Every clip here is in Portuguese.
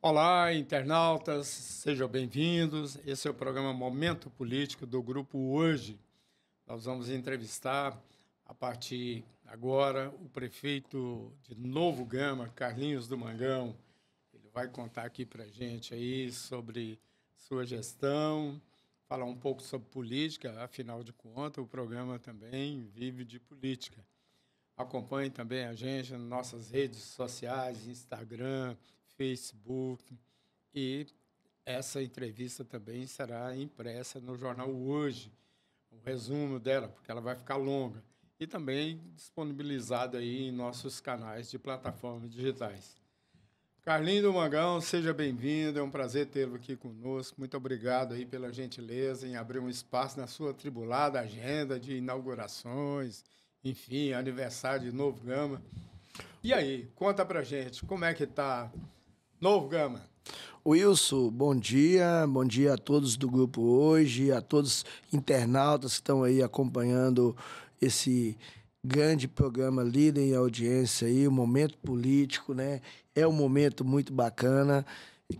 Olá, internautas, sejam bem-vindos. Esse é o programa Momento Político do Grupo Hoje. Nós vamos entrevistar, a partir agora, o prefeito de Novo Gama, Carlinhos do Mangão. Ele vai contar aqui para a gente aí sobre sua gestão, falar um pouco sobre política, afinal de contas, o programa também vive de política. Acompanhe também a gente nas nossas redes sociais, Instagram, Facebook, e essa entrevista também será impressa no jornal Hoje, o resumo dela, porque ela vai ficar longa, e também disponibilizada aí em nossos canais de plataformas digitais. Carlinhos do Mangão, seja bem-vindo, é um prazer tê-lo aqui conosco, muito obrigado aí pela gentileza em abrir um espaço na sua atribulada agenda de inaugurações, enfim, aniversário de Novo Gama. E aí, conta pra gente, como é que tá Novo Gama? Wilson, bom dia a todos do Grupo Hoje, a todos os internautas que estão aí acompanhando esse grande programa Líder em Audiência aí, o Momento Político, né? É um momento muito bacana.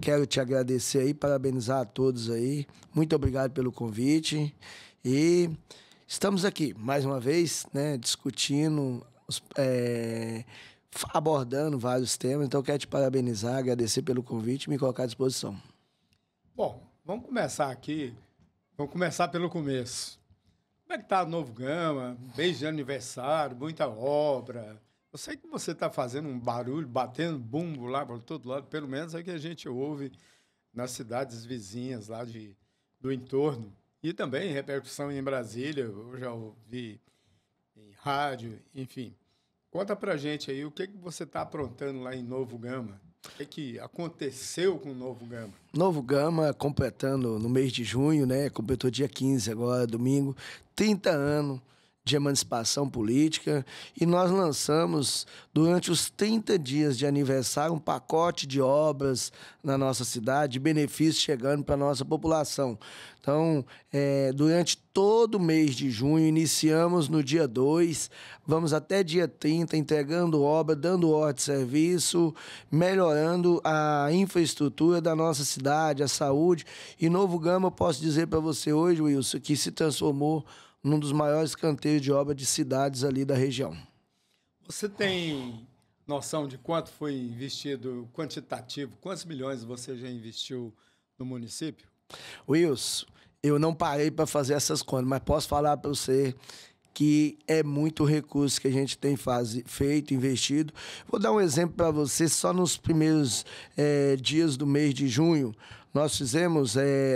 Quero te agradecer aí, parabenizar a todos aí. Muito obrigado pelo convite. E estamos aqui, mais uma vez, né, discutindo, abordando vários temas. Então, quero te parabenizar, agradecer pelo convite e me colocar à disposição. Bom, vamos começar aqui. Vamos começar pelo começo. Como é que está Novo Gama? Mês de aniversário, muita obra. Eu sei que você está fazendo um barulho, batendo bumbo lá por todo lado. Pelo menos é o que a gente ouve nas cidades vizinhas lá do entorno. E também repercussão em Brasília, eu já ouvi em rádio, enfim. Conta pra gente aí o que você está aprontando lá em Novo Gama. O que aconteceu com o Novo Gama? Novo Gama completando no mês de junho, né? Completou dia 15 agora, domingo, 30 anos de emancipação política, e nós lançamos, durante os 30 dias de aniversário, um pacote de obras na nossa cidade, benefícios chegando para a nossa população. Então, durante todo o mês de junho, iniciamos no dia 2, vamos até dia 30, entregando obra, dando ordem de serviço, melhorando a infraestrutura da nossa cidade, a saúde. E Novo Gama, eu posso dizer para você hoje, Wilson, que se transformou num dos maiores canteiros de obra de cidades ali da região. Você tem noção de quanto foi investido, quantitativo, quantos milhões você já investiu no município? Wilson, eu não parei para fazer essas contas, mas posso falar para você que é muito recurso que a gente tem feito, investido. Vou dar um exemplo para você, só nos primeiros dias do mês de junho, nós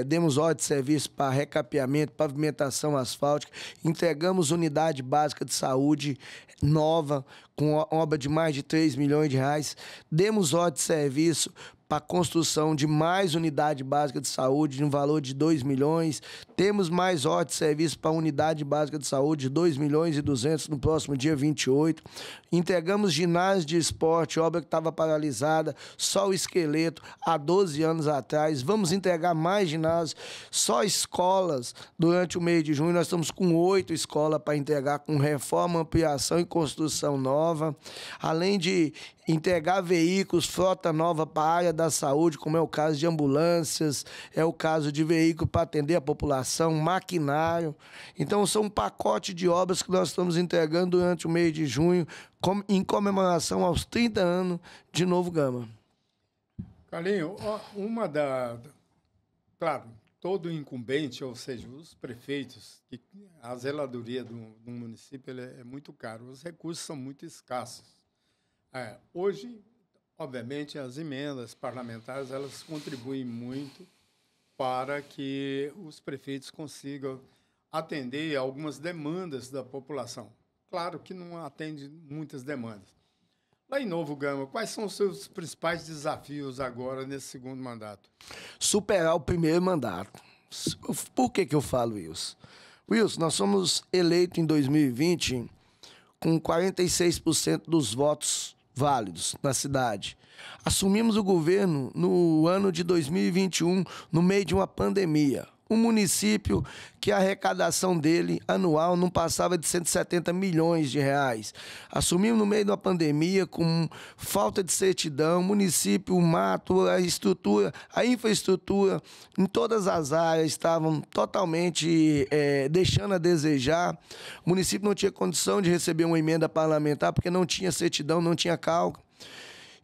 demos ordem de serviço para recapeamento, pavimentação asfáltica, entregamos unidade básica de saúde nova, com obra de mais de 3 milhões de reais, demos ordem de serviço para a construção de mais unidade básica de saúde no valor de 2 milhões. Temos mais ordem de serviço para a unidade básica de saúde de 2 milhões e 200 no próximo dia 28. Entregamos ginásio de esporte, obra que estava paralisada, só o esqueleto, há 12 anos atrás. Vamos entregar mais ginásios, só escolas. Durante o mês de junho nós estamos com 8 escolas para entregar, com reforma, ampliação e construção nova. Além de entregar veículos, frota nova para a área da saúde, como é o caso de ambulâncias, é o caso de veículo para atender a população, maquinário. Então, são um pacote de obras que nós estamos entregando durante o mês de junho, em comemoração aos 30 anos de Novo Gama. Carlinhos, claro, todo incumbente, ou seja, os prefeitos, a zeladoria do município é muito caro, os recursos são muito escassos. Hoje, obviamente, as emendas parlamentares elas contribuem muito para que os prefeitos consigam atender algumas demandas da população. Claro que não atende muitas demandas. Lá em Novo Gama, quais são os seus principais desafios agora nesse segundo mandato? Superar o primeiro mandato. Por que eu falo isso? Wilson, nós somos eleitos em 2020 com 46% dos votos válidos na cidade. Assumimos o governo no ano de 2021, no meio de uma pandemia. Um município que a arrecadação dele anual não passava de 170 milhões de reais. Assumimos no meio da pandemia com falta de certidão, município, o mato, a estrutura, a infraestrutura em todas as áreas estavam totalmente deixando a desejar. O município não tinha condição de receber uma emenda parlamentar porque não tinha certidão, não tinha cálculo.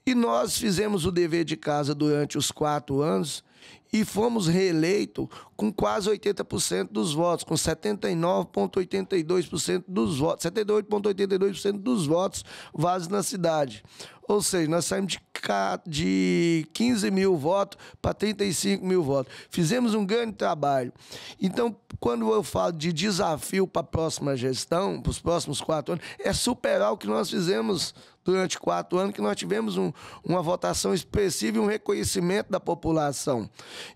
E nós fizemos o dever de casa durante os 4 anos e fomos reeleitos com quase 80% dos votos, com 79,82% dos votos, 78,82% dos votos válidos na cidade. Ou seja, nós saímos de 15 mil votos para 35 mil votos. Fizemos um grande trabalho. Então, quando eu falo de desafio para a próxima gestão, para os próximos 4 anos, é superar o que nós fizemos durante 4 anos, que nós tivemos uma votação expressiva e um reconhecimento da população.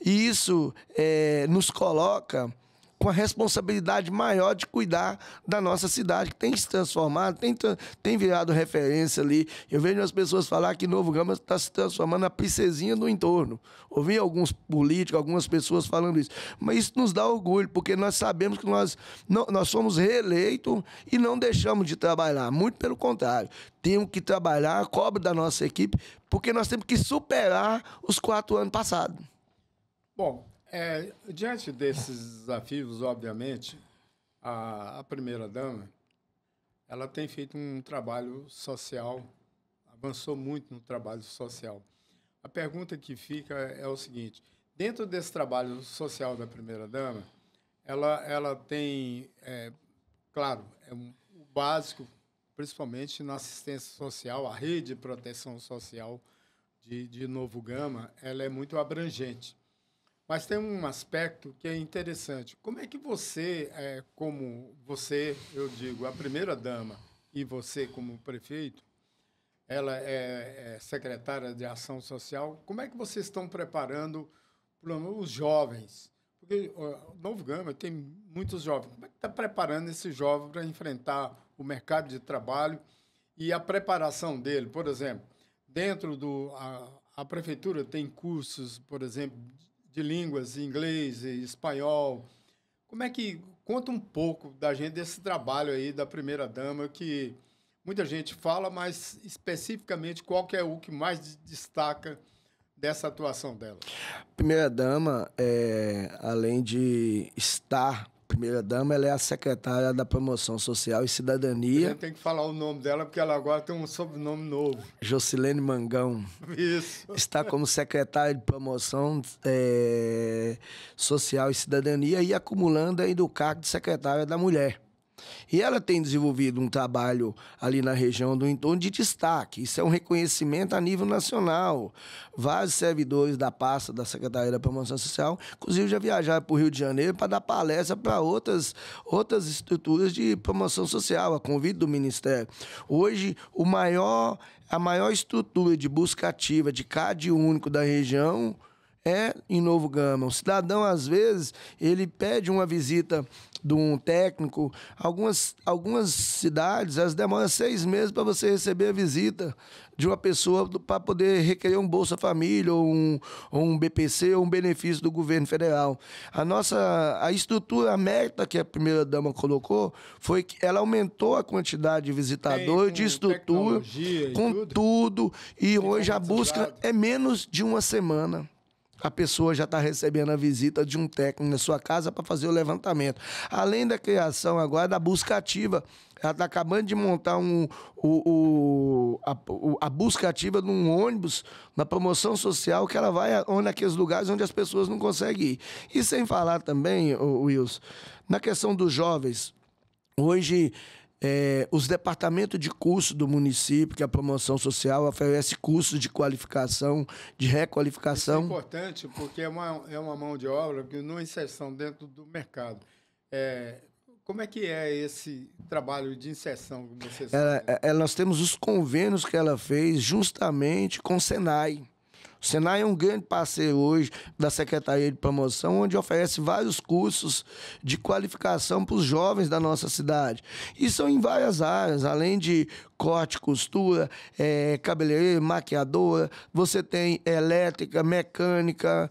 E isso nos coloca com a responsabilidade maior de cuidar da nossa cidade, que tem se transformado, tem virado referência ali. Eu vejo as pessoas falar que Novo Gama está se transformando na princesinha do entorno. Ouvi alguns políticos, algumas pessoas falando isso. Mas isso nos dá orgulho, porque nós sabemos que nós fomos reeleitos e não deixamos de trabalhar. Muito pelo contrário. Temos que trabalhar, cobra da nossa equipe, porque nós temos que superar os 4 anos passados. Bom, diante desses desafios, obviamente, a primeira-dama, ela tem feito um trabalho social, avançou muito no trabalho social. A pergunta que fica é o seguinte: dentro desse trabalho social da primeira-dama, ela tem, claro, o básico, principalmente na assistência social, a rede de proteção social de Novo Gama, ela é muito abrangente. Mas tem um aspecto que é interessante. Como é que você, eu digo, a primeira-dama e você como prefeito, ela é secretária de Ação Social, como é que vocês estão preparando os jovens? Porque Novo Gama tem muitos jovens. Como é que está preparando esse jovem para enfrentar o mercado de trabalho e a preparação dele? Por exemplo, dentro a prefeitura tem cursos, por exemplo, de línguas, inglês e espanhol. Como é que... Conta um pouco da gente desse trabalho aí da primeira-dama, que muita gente fala, mas especificamente qual que é o que mais destaca dessa atuação dela? Primeira-dama, além de estar primeira-dama, ela é a secretária da Promoção Social e Cidadania. A gente tem que falar o nome dela, porque ela agora tem um sobrenome novo. Jocilene Mangão. Isso. Está como secretária de Promoção Social e Cidadania e acumulando ainda o cargo de secretária da Mulher. E ela tem desenvolvido um trabalho ali na região do entorno de destaque. Isso é um reconhecimento a nível nacional. Vários servidores da pasta da Secretaria da Promoção Social, inclusive, já viajaram para o Rio de Janeiro para dar palestra para outras estruturas de promoção social, a convite do Ministério. Hoje, a maior estrutura de busca ativa de CAD único da região é em Novo Gama. O cidadão, às vezes, ele pede uma visita de um técnico. Algumas cidades, elas demoram 6 meses para você receber a visita de uma pessoa para poder requerer um Bolsa Família ou um BPC ou um benefício do governo federal. A estrutura, a meta que a primeira-dama colocou foi que ela aumentou a quantidade de visitadores, de estrutura, com tudo. E hoje a busca é menos de uma semana. A pessoa já está recebendo a visita de um técnico na sua casa para fazer o levantamento. Além da criação agora da busca ativa, ela está acabando de montar a busca ativa de um ônibus na promoção social, que ela vai naqueles lugares onde as pessoas não conseguem ir. E sem falar também, Wilson, na questão dos jovens, hoje... os departamentos de curso do município, que a promoção social oferece cursos de qualificação, de requalificação. Isso é importante porque é uma mão de obra que não inserção dentro do mercado. Como é que é esse trabalho de inserção que vocês fazem? Nós temos os convênios que ela fez justamente com o Senai. O Senai é um grande parceiro hoje da Secretaria de Promoção, onde oferece vários cursos de qualificação para os jovens da nossa cidade. E são em várias áreas, além de corte, costura, cabeleireiro, maquiadora, você tem elétrica, mecânica,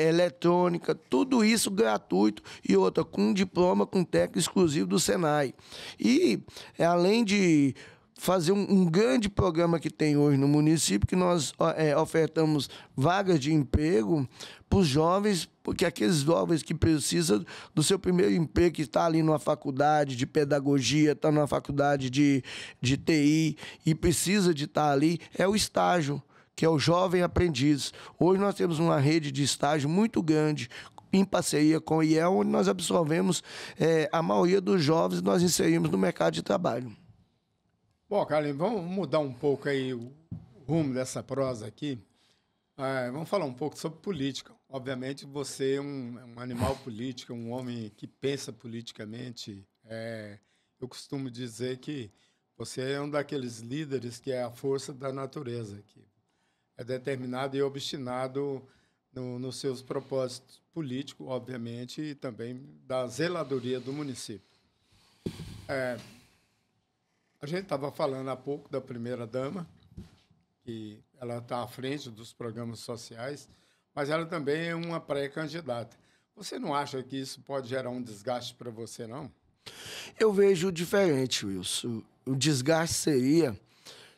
eletrônica, tudo isso gratuito e outra com um diploma com técnico exclusivo do Senai. E além de fazer um grande programa que tem hoje no município, que nós ofertamos vagas de emprego para os jovens, porque aqueles jovens que precisam do seu primeiro emprego, que está ali numa faculdade de pedagogia, está numa faculdade de TI e precisa de estar ali, é o estágio, que é o jovem aprendiz. Hoje nós temos uma rede de estágio muito grande, em parceria com o IEL, onde nós absorvemos a maioria dos jovens, nós inserimos no mercado de trabalho. Bom, Carlinhos, vamos mudar um pouco aí o rumo dessa prosa aqui. Vamos falar um pouco sobre política. Obviamente, você é um animal político, um homem que pensa politicamente. Eu costumo dizer que você é um daqueles líderes que é a força da natureza, que é determinado e obstinado nos seus propósitos políticos, obviamente, e também da zeladoria do município. A gente estava falando há pouco da primeira-dama, que ela está à frente dos programas sociais, mas ela também é uma pré-candidata. Você não acha que isso pode gerar um desgaste para você, não? Eu vejo diferente, Wilson. O desgaste seria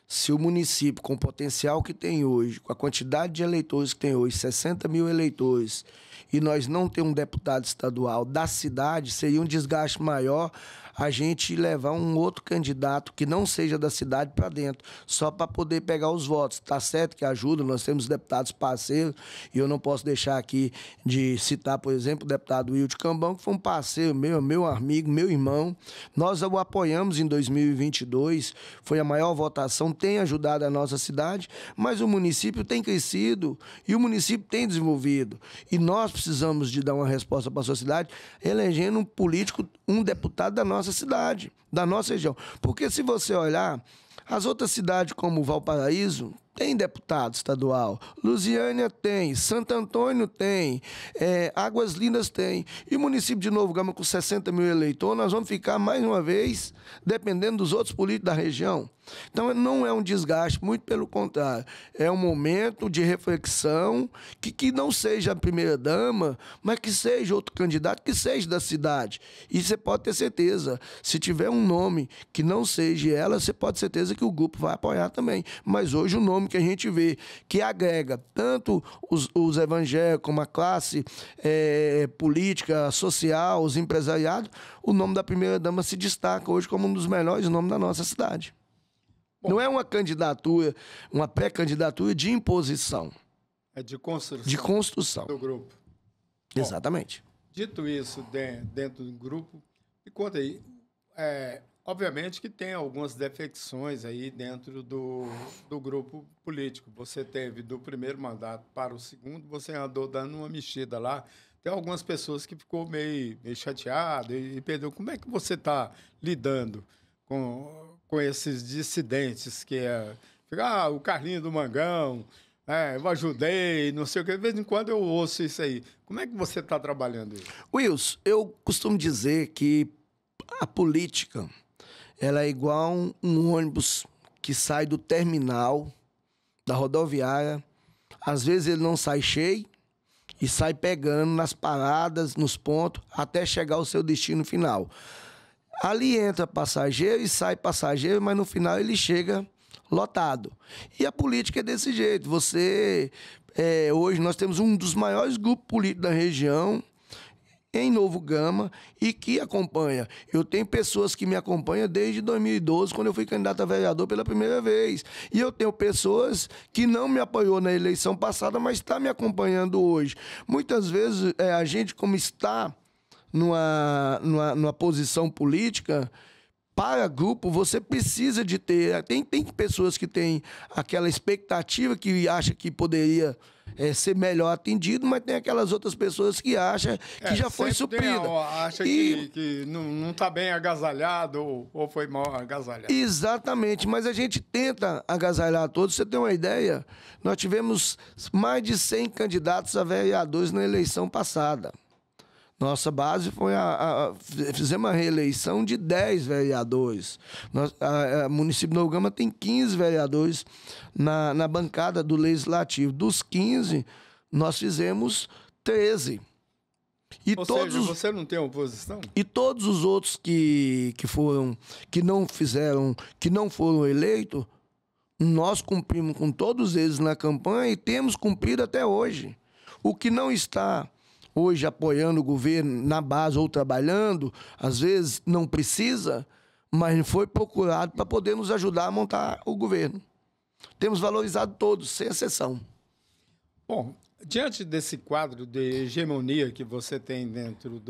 se o município, com o potencial que tem hoje, com a quantidade de eleitores que tem hoje, 60 mil eleitores, e nós não temos um deputado estadual da cidade, seria um desgaste maior a gente levar um outro candidato que não seja da cidade para dentro, só para poder pegar os votos. Está certo que ajuda, nós temos deputados parceiros, e eu não posso deixar aqui de citar, por exemplo, o deputado Wilde Cambão, que foi um parceiro meu amigo, meu irmão. Nós o apoiamos em 2022, foi a maior votação, tem ajudado a nossa cidade, mas o município tem crescido e o município tem desenvolvido. E nós precisamos de dar uma resposta para a sociedade, elegendo um político, um deputado da nossa cidade, da nossa região. Porque se você olhar, as outras cidades como Valparaíso tem deputado estadual, Lusiânia tem, Santo Antônio tem, Águas Lindas tem, e o município de Novo Gama com 60 mil eleitores, nós vamos ficar mais uma vez dependendo dos outros políticos da região. Então não é um desgaste, muito pelo contrário, é um momento de reflexão que não seja a primeira-dama, mas que seja outro candidato, que seja da cidade. E você pode ter certeza, se tiver um nome que não seja ela, você pode ter certeza que o grupo vai apoiar também. Mas hoje o nome que a gente vê que agrega tanto os evangélicos como a classe política, social, os empresariados, o nome da primeira-dama se destaca hoje como um dos melhores nomes da nossa cidade. Bom, não é uma candidatura, uma pré-candidatura de imposição. É de construção. De construção. Do grupo. Exatamente. Bom, dito isso, dentro do grupo, me conta aí, obviamente que tem algumas defecções aí dentro do grupo político. Você teve do primeiro mandato para o segundo, você andou dando uma mexida lá. Tem algumas pessoas que ficou meio chateado e perdeu. Como é que você está lidando com esses dissidentes que o Carlinhos do Mangão, eu ajudei, não sei o que. De vez em quando eu ouço isso aí. Como é que você está trabalhando isso? Wilson, eu costumo dizer que a política ela é igual um ônibus que sai do terminal da rodoviária. Às vezes ele não sai cheio e sai pegando nas paradas, nos pontos, até chegar ao seu destino final. Ali entra passageiro e sai passageiro, mas no final ele chega lotado. E a política é desse jeito. Hoje nós temos um dos maiores grupos políticos da região, em Novo Gama, e que acompanha. Eu tenho pessoas que me acompanham desde 2012, quando eu fui candidato a vereador pela primeira vez. E eu tenho pessoas que não me apoiou na eleição passada, mas está me acompanhando hoje. Muitas vezes, a gente, como está numa posição política, para grupo, você precisa de ter... Tem pessoas que têm aquela expectativa que acha que poderia ser melhor atendido, mas tem aquelas outras pessoas que acham que já foi suprida. Acha que não está bem agasalhado ou foi mal agasalhado. Exatamente, mas a gente tenta agasalhar todos. Você tem uma ideia? Nós tivemos mais de 100 candidatos a vereadores na eleição passada. Nossa base foi fizemos uma reeleição de 10 vereadores. O município de Novo Gama tem 15 vereadores na bancada do Legislativo. Dos 15, nós fizemos 13. Ou seja, você não tem oposição? E todos os outros que não foram eleitos, nós cumprimos com todos eles na campanha e temos cumprido até hoje. O que não está hoje apoiando o governo na base ou trabalhando, às vezes não precisa, mas foi procurado para poder nos ajudar a montar o governo. Temos valorizado todos, sem exceção. Bom, diante desse quadro de hegemonia que você tem dentro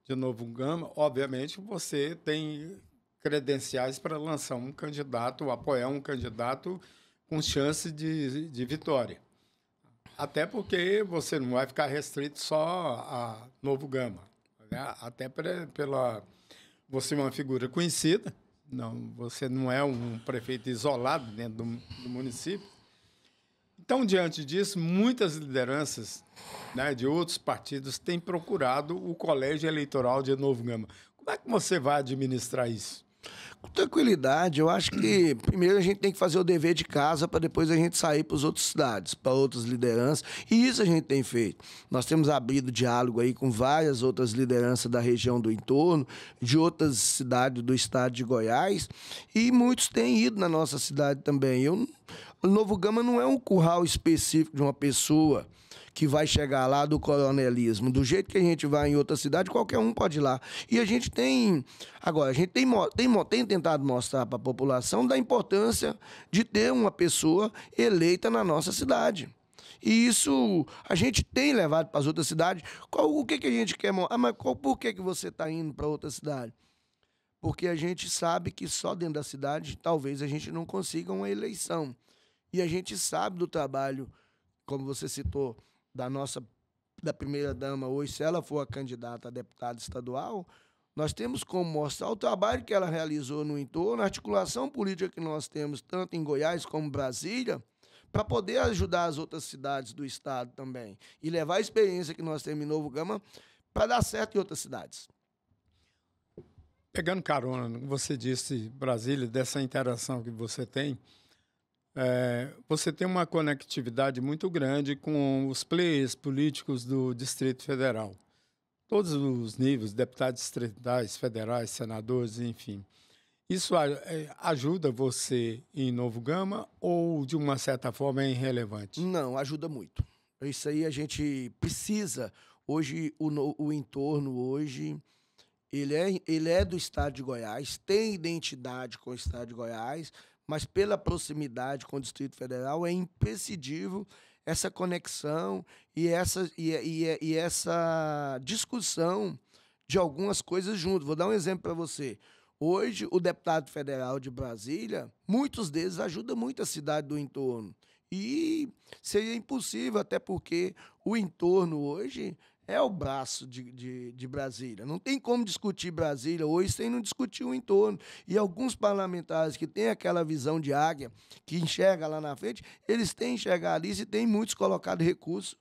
de Novo Gama, obviamente você tem credenciais para lançar um candidato, apoiar um candidato com chance de vitória. Até porque você não vai ficar restrito só a Novo Gama, né? Até pela você é uma figura conhecida, você não é um prefeito isolado dentro do município. Então, diante disso, muitas lideranças, né, de outros partidos têm procurado o colégio eleitoral de Novo Gama. Como é que você vai administrar isso? Com tranquilidade, eu acho que primeiro a gente tem que fazer o dever de casa para depois a gente sair para as outras cidades, para outras lideranças, e isso a gente tem feito. Nós temos abrido diálogo aí com várias outras lideranças da região do entorno, de outras cidades do estado de Goiás, e muitos têm ido na nossa cidade também. O Novo Gama não é um curral específico de uma pessoa que vai chegar lá do coronelismo. Do jeito que a gente vai em outra cidade, qualquer um pode ir lá. E a gente tem... Agora, a gente tem tentado mostrar para a população da importância de ter uma pessoa eleita na nossa cidade. E isso a gente tem levado para as outras cidades. O que a gente quer... mas por que você está indo para outra cidade? Porque a gente sabe que só dentro da cidade talvez a gente não consiga uma eleição. E a gente sabe do trabalho, como você citou, da primeira-dama hoje, se ela for a candidata a deputada estadual, nós temos como mostrar o trabalho que ela realizou no entorno, a articulação política que nós temos, tanto em Goiás como Brasília, para poder ajudar as outras cidades do estado também. E levar a experiência que nós temos em Novo Gama para dar certo em outras cidades. Pegando carona, você disse, Brasília, dessa interação que você tem, você tem uma conectividade muito grande com os players políticos do Distrito Federal. Todos os níveis, deputados distritais, federais, senadores, enfim. Isso ajuda você em Novo Gama ou, de uma certa forma, é irrelevante? Não, ajuda muito. Isso aí a gente precisa. Hoje, o entorno, hoje, ele é do estado de Goiás, tem identidade com o estado de Goiás, mas pela proximidade com o Distrito Federal é imprescindível essa conexão e essa discussão de algumas coisas juntos. Vou dar um exemplo para você. Hoje, o deputado federal de Brasília, muitos deles ajudam muito a cidade do entorno. E seria impossível, até porque o entorno hoje é o braço de Brasília. Não tem como discutir Brasília hoje sem não discutir o entorno. E alguns parlamentares que têm aquela visão de águia, que enxerga lá na frente, eles têm enxergado isso e tem muitos colocado recursos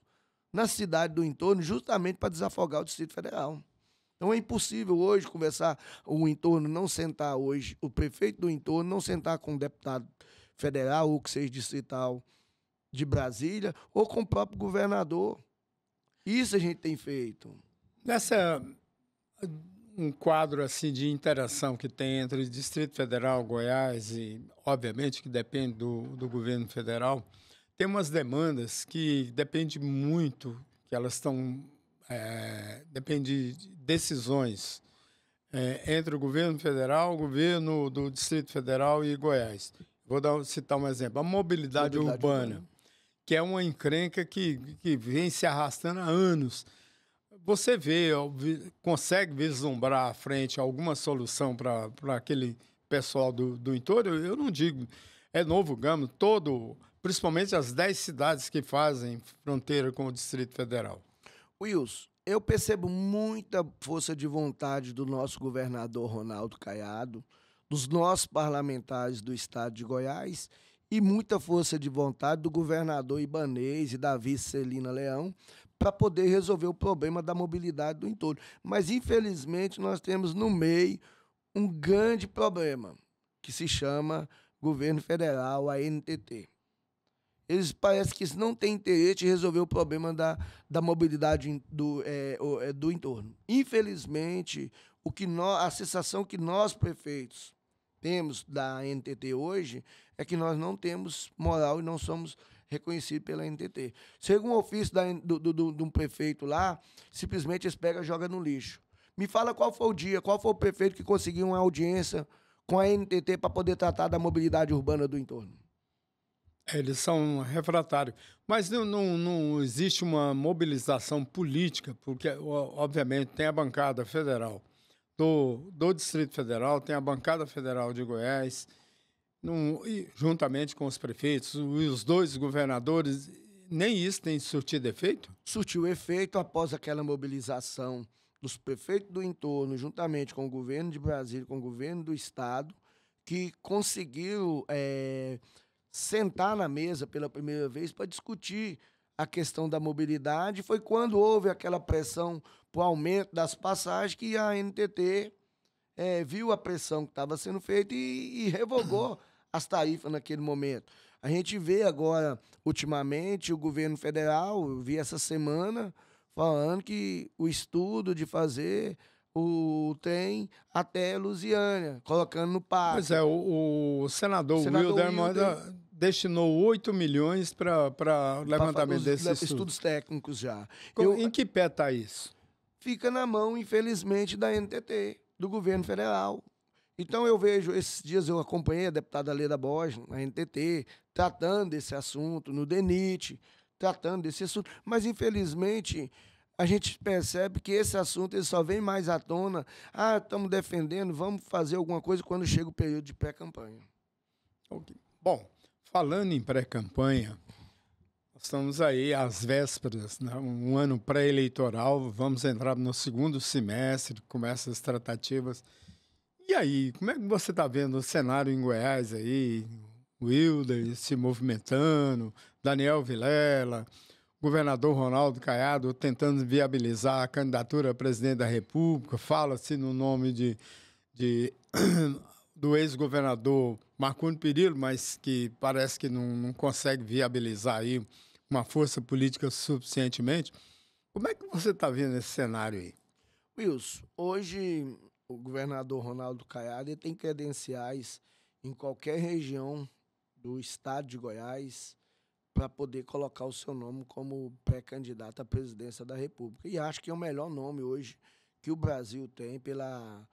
na cidade do entorno justamente para desafogar o Distrito Federal. Então é impossível hoje conversar, o entorno não sentar hoje, o prefeito do entorno não sentar com um deputado federal ou que seja distrital de Brasília ou com o próprio governador. Isso a gente tem feito. Um quadro assim de interação que tem entre o Distrito Federal, Goiás e, obviamente, que depende do governo federal, tem umas demandas que dependem muito, que elas estão... depende de decisões entre o governo federal, o governo do Distrito Federal e Goiás. Vou citar um exemplo. A mobilidade urbana, que é uma encrenca que vem se arrastando há anos. Você consegue vislumbrar à frente alguma solução para aquele pessoal do entorno? Eu não digo, Novo Gama, principalmente as 10 cidades que fazem fronteira com o Distrito Federal? Wilson, eu percebo muita força de vontade do nosso governador Ronaldo Caiado, dos nossos parlamentares do estado de Goiás e muita força de vontade do governador Ibanez e da vice Celina Leão para poder resolver o problema da mobilidade do entorno. Mas, infelizmente, nós temos no meio um grande problema que se chama governo federal, a ANTT. Eles parece que não têm interesse de resolver o problema da mobilidade do entorno. Infelizmente, a sensação que nós, prefeitos, temos da ANTT hoje é que nós não temos moral e não somos reconhecidos pela ANTT. Chega um ofício de um prefeito lá, simplesmente eles pegam e jogam no lixo. Me fala qual foi o dia, qual foi o prefeito que conseguiu uma audiência com a ANTT para poder tratar da mobilidade urbana do entorno. Eles são refratários. Mas não existe uma mobilização política, porque, obviamente, tem a bancada federal do Distrito Federal, tem a bancada federal de Goiás, e, juntamente com os prefeitos e os 2 governadores, nem isso tem surtido efeito? Surtiu efeito após aquela mobilização dos prefeitos do entorno, juntamente com o governo de Brasília, com o governo do estado, que conseguiram sentar na mesa pela primeira vez para discutir a questão da mobilidade. Foi quando houve aquela pressão para o aumento das passagens que a ANTT viu a pressão que estava sendo feita e revogou as tarifas naquele momento. A gente vê agora, ultimamente, o governo federal, eu vi essa semana, falando que o estudo de fazer o trem até Lusiânia, colocando no parque. Pois é, o senador Wilder destinou 8 milhões para levantamento desses estudos técnicos já. Em que pé está isso? Fica na mão, infelizmente, da ANTT, do governo federal. Então eu vejo, esses dias eu acompanhei a deputada Leda Borges, na ANTT, tratando desse assunto, no DENIT, tratando desse assunto, mas infelizmente a gente percebe que esse assunto ele só vem mais à tona. Estamos defendendo, vamos fazer alguma coisa quando chega o período de pré-campanha. Okay. Bom, falando em pré-campanha, nós estamos aí às vésperas, né? Um ano pré-eleitoral, vamos entrar no segundo semestre, começam as tratativas. E aí, como é que você está vendo o cenário em Goiás aí? O Wilder se movimentando, Daniel Vilela, governador Ronaldo Caiado tentando viabilizar a candidatura a presidente da República, fala-se no nome do ex-governador Marconi Perillo, mas que parece que não consegue viabilizar aí uma força política suficientemente. Como é que você está vendo esse cenário aí? Wilson, hoje o governador Ronaldo Caiado tem credenciais em qualquer região do estado de Goiás para poder colocar o seu nome como pré-candidato à presidência da República. E acho que é o melhor nome hoje que o Brasil tem pela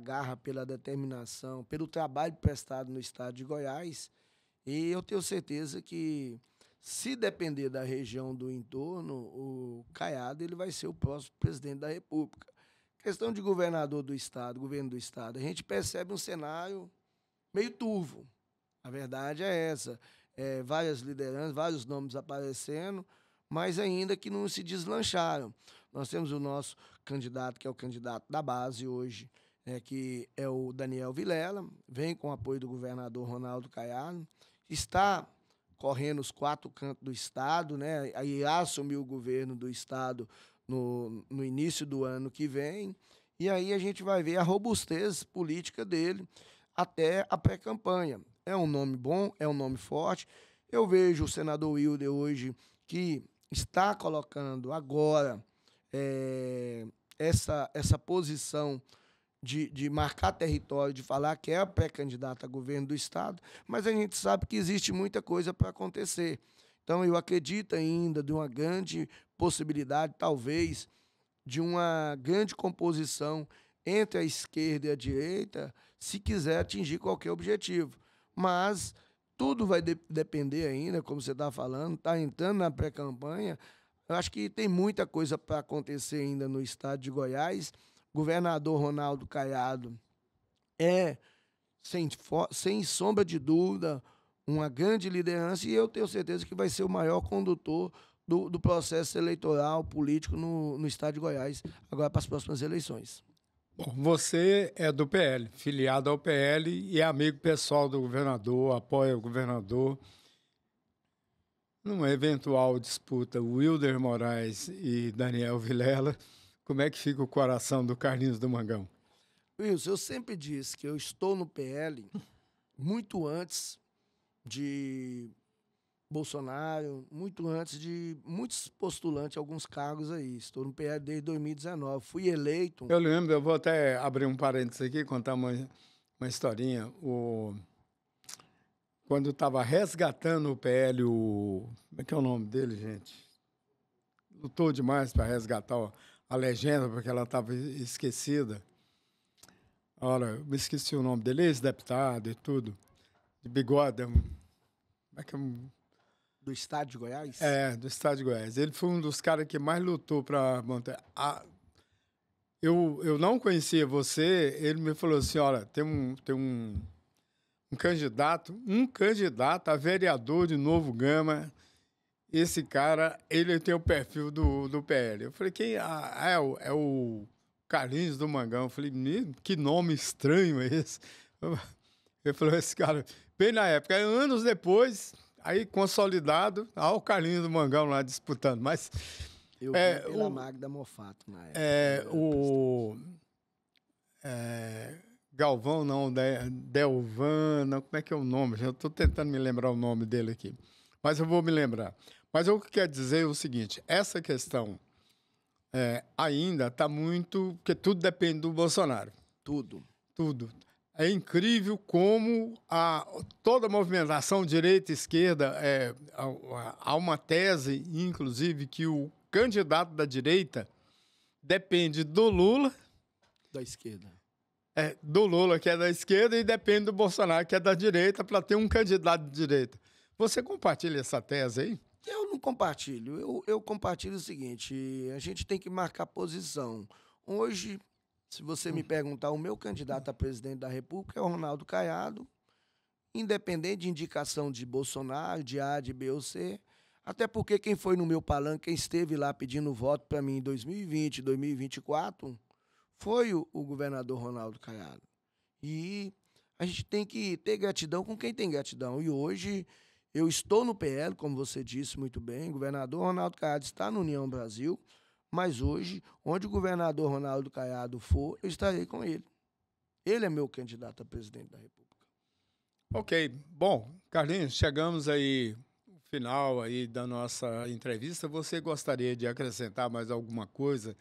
garra, pela determinação, pelo trabalho prestado no estado de Goiás. E eu tenho certeza que, se depender da região do entorno, o Caiado ele vai ser o próximo presidente da República. Questão de governador do estado, governo do estado, a gente percebe um cenário meio turvo. A verdade é essa. Várias lideranças, vários nomes aparecendo, mas ainda que não se deslancharam. Nós temos o nosso candidato, que é o candidato da base hoje, que é o Daniel Vilela, vem com o apoio do governador Ronaldo Caiado, está correndo os 4 cantos do estado, né? Aí assumir o governo do estado no início do ano que vem, e aí a gente vai ver a robustez política dele até a pré-campanha. É um nome bom, é um nome forte. Eu vejo o senador Wilder hoje que está colocando agora essa posição de marcar território, de falar que é pré-candidato a governo do estado, mas a gente sabe que existe muita coisa para acontecer. Então, eu acredito ainda de uma grande possibilidade, talvez, de uma grande composição entre a esquerda e a direita, se quiser atingir qualquer objetivo. Mas tudo vai depender ainda, como você está falando, está entrando na pré-campanha. Eu acho que tem muita coisa para acontecer ainda no estado de Goiás. O governador Ronaldo Caiado é, sem sombra de dúvida, uma grande liderança e eu tenho certeza que vai ser o maior condutor do processo eleitoral político no estado de Goiás, agora para as próximas eleições. Bom, você é do PL, filiado ao PL e é amigo pessoal do governador, apoia o governador. Numa eventual disputa Wilder Moraes e Daniel Vilela, como é que fica o coração do Carlinhos do Mangão? Wilson, eu sempre disse que eu estou no PL muito antes de Bolsonaro, muito antes de muitos postulantes, alguns cargos aí. Estou no PL desde 2019. Fui eleito. Eu lembro, eu vou até abrir um parênteses aqui, contar uma historinha. Quando estava resgatando o PL, como é que é o nome dele, gente? Lutou demais para resgatar a legenda, porque ela estava esquecida. Ora, eu me esqueci o nome dele, ex-deputado e tudo, de bigode. Como é que é? Do estado de Goiás? É, do estado de Goiás. Ele foi um dos caras que mais lutou para manter. Eu não conhecia você, ele me falou assim, olha, tem um candidato a vereador de Novo Gama. Esse cara, ele tem o perfil do PL. Eu falei, quem? É o Carlinhos do Mangão. Eu falei, que nome estranho é esse? Ele falou, esse cara, bem na época, anos depois, aí consolidado, o Carlinhos do Mangão lá disputando. Mas eu vi pela Magda Mofato na época. Galvão, não, Delvan, como é que é o nome? Eu estou tentando me lembrar o nome dele aqui. Mas eu vou me lembrar. Mas o que quer dizer é o seguinte, essa questão ainda está muito... Porque tudo depende do Bolsonaro. Tudo. É incrível como toda a movimentação direita e esquerda, há uma tese, inclusive, que o candidato da direita depende do Lula... Da esquerda. Do Lula, que é da esquerda, e depende do Bolsonaro, que é da direita, para ter um candidato de direita. Você compartilha essa tese aí? Eu não compartilho. Eu compartilho o seguinte, a gente tem que marcar posição. Hoje, se você me perguntar, o meu candidato a presidente da República é o Ronaldo Caiado, independente de indicação de Bolsonaro, de A, de B ou C, até porque quem foi no meu palanque, quem esteve lá pedindo voto para mim em 2020, 2024, foi o governador Ronaldo Caiado. E a gente tem que ter gratidão com quem tem gratidão. E hoje eu estou no PL, como você disse muito bem, o governador Ronaldo Caiado está no União Brasil, mas hoje, onde o governador Ronaldo Caiado for, eu estarei com ele. Ele é meu candidato a presidente da República. Ok. Bom, Carlinhos, chegamos aí no final aí da nossa entrevista. Você gostaria de acrescentar mais alguma coisa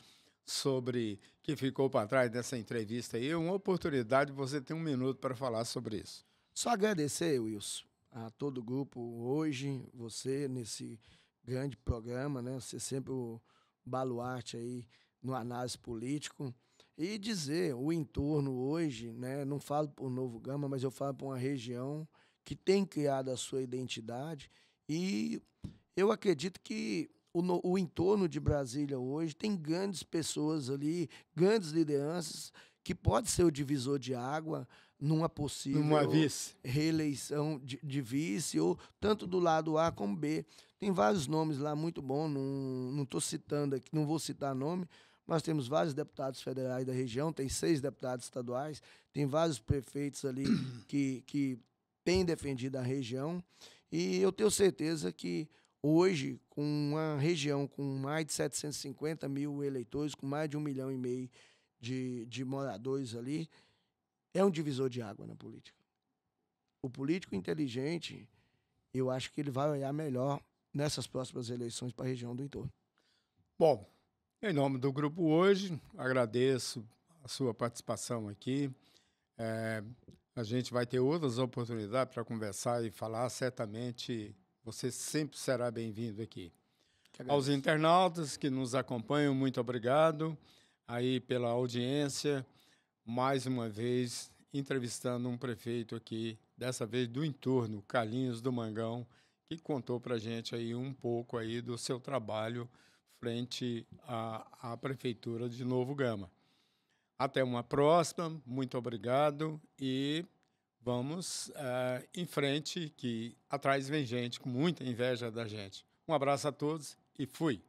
sobre que ficou para trás dessa entrevista aí? É uma oportunidade, você tem um minuto para falar sobre isso. Só agradecer, Wilson, a todo o grupo hoje, você nesse grande programa, né? Você sempre o baluarte aí no análise político. E dizer, o entorno hoje, né? Não falo por Novo Gama, mas eu falo por uma região que tem criado a sua identidade e eu acredito que o entorno de Brasília hoje tem grandes pessoas ali, grandes lideranças, que pode ser o divisor de água numa possível reeleição de vice, ou tanto do lado A como B. Tem vários nomes lá muito bons, não estou citando aqui, não vou citar nome, nós temos vários deputados federais da região, tem 6 deputados estaduais, tem vários prefeitos ali que têm defendido a região, e eu tenho certeza que hoje, com uma região com mais de 750 mil eleitores, com mais de 1,5 milhão de moradores ali, é um divisor de água na política. O político inteligente, eu acho que ele vai olhar melhor nessas próximas eleições para a região do entorno. Bom, em nome do grupo hoje, agradeço a sua participação aqui. A gente vai ter outras oportunidades para conversar e falar, certamente você sempre será bem-vindo aqui. Aos internautas que nos acompanham, muito obrigado aí pela audiência. Mais uma vez, entrevistando um prefeito aqui, dessa vez do entorno, Carlinhos do Mangão, que contou para a gente aí um pouco aí do seu trabalho frente à Prefeitura de Novo Gama. Até uma próxima, muito obrigado e vamos em frente, que atrás vem gente com muita inveja da gente. Um abraço a todos e fui!